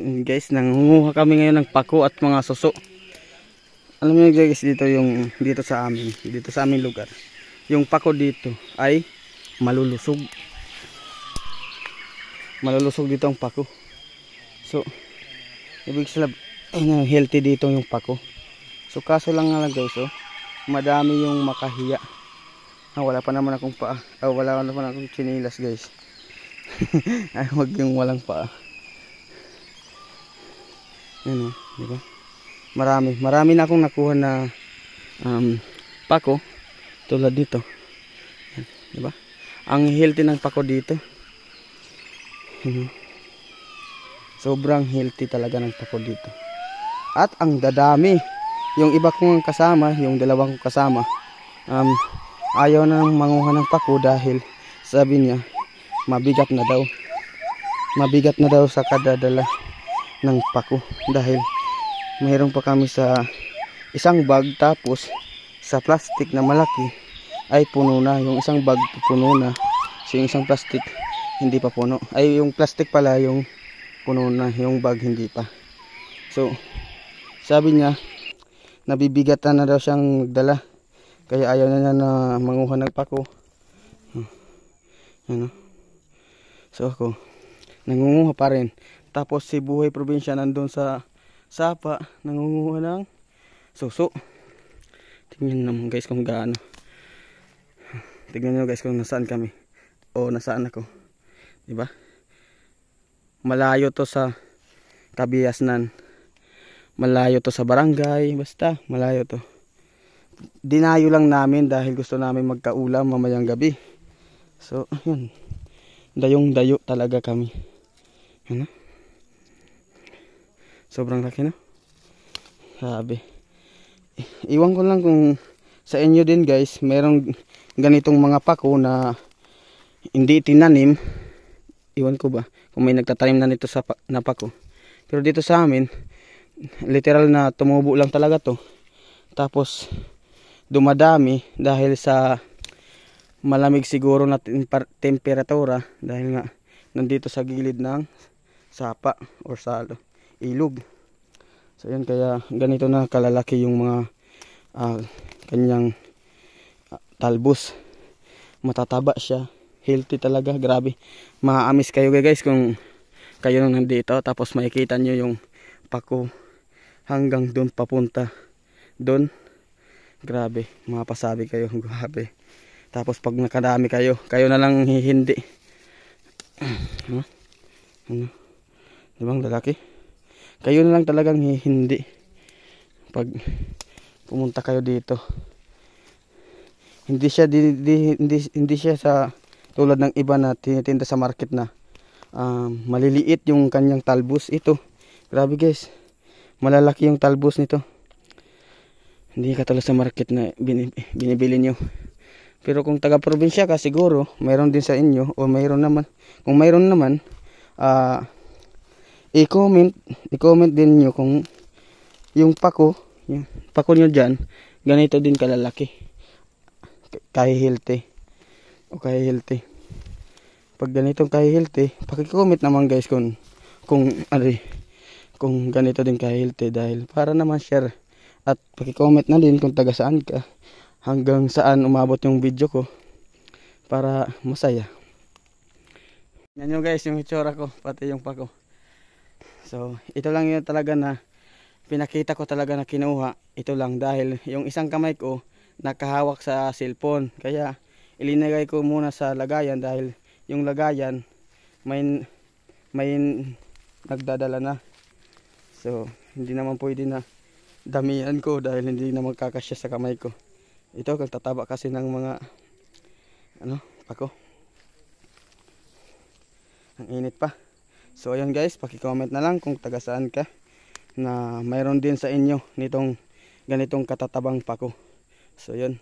Guys, nangunguha kami ngayon ng pako at mga suso. Alam niyo guys, dito sa aming lugar, yung pako dito ay malulusog. Malulusog dito ang pako. So, ibig sabihin healthy dito yung pako. So, kaso lang nga lang guys, madami yung makahiya. Wala pa naman akong paa. Wala naman akong chinilas guys. Ay, wag yung walang paa. Yan di ba? Marami na akong nakuha na pako tulad dito. Yan, di ba? Ang healthy ng pako dito. Sobrang healthy talaga ng pako dito. At ang dadami. Yung iba kong kasama, yung dalawang kong kasama, ayaw na manguha ng pako dahil sabi niya mabigat na daw. Mabigat na daw sa kadadala ng pako dahil mayroon pa kami sa isang bag, tapos sa plastic na malaki ay puno na. Yung isang bag puno na, so yung isang plastic hindi pa puno. Ay yung plastic pala yung puno na, yung bag hindi pa. So sabi niya nabibigatan na daw siyang magdala, kaya ayaw na niya na manguha ng pako. So ako nangunguha pa rin. Tapos si Buhay Probinsya nandun sa sapa, nangunguha ng suso. Tingnan naman guys kung gaano. Tingnan nyo guys kung nasaan kami. O nasaan ako. Diba? Malayo to sa Kabiasnan. Malayo to sa barangay. Basta malayo to. Dinayo lang namin dahil gusto namin magkaulam mamayang gabi. So yun. Dayong dayo talaga kami. Ano? Sobrang laki na. Sabi. Iwan ko lang kung sa inyo din guys, merong ganitong mga pako na hindi tinanim. Iwan ko ba kung may nagtatanim na nito sa na pako. Pero dito sa amin, literal na tumubo lang talaga to. Tapos dumadami dahil sa malamig siguro na temperatura, dahil nga nandito sa gilid ng sapa or sa ilog. So yan, kaya ganito na kalalaki yung mga kanyang talbos. Matataba siya, healthy talaga, grabe. Maamis kayo guys kung kayo nang nandito, tapos makikita nyo yung pako hanggang doon papunta doon. Grabe, mapasabi kayo, grabe. Tapos pag nakadami kayo na lang hihindi. Diba ang lalaki? Kayo na lang talagang hindi pag pumunta kayo dito. Hindi siya sa tulad ng iba na tinitinda sa market na maliliit yung kanyang talbos. Ito, grabe guys, malalaki yung talbos nito. Hindi katulad sa market na binibili nyo. Pero kung taga probinsya ka, siguro mayroon din sa inyo, o mayroon naman. Kung mayroon naman, i-comment din nyo kung yung pako nyo dyan, ganito din kalalaki, kahihilti o kahihilti. Pag ganitong kahihilti, paki-comment naman guys kung ganito din kahihilti, dahil para naman share. At paki-comment na din kung taga saan ka, hanggang saan umabot yung video ko para masaya. Yan nyo guys yung itsura ko, pati yung pako. So ito lang yun talaga na pinakita ko talaga na kinuha. Ito lang dahil yung isang kamay ko nakahawak sa cellphone, kaya ilinagay ko muna sa lagayan dahil yung lagayan may nagdadala na. So hindi naman pwede na damihan ko dahil hindi na magkakasya sa kamay ko. Ito kagtataba kasi ng mga pako. Ang init pa. So ayun guys, paki-comment na lang kung taga saan ka, na mayroon din sa inyo nitong ganitong katatabang pako. So yun.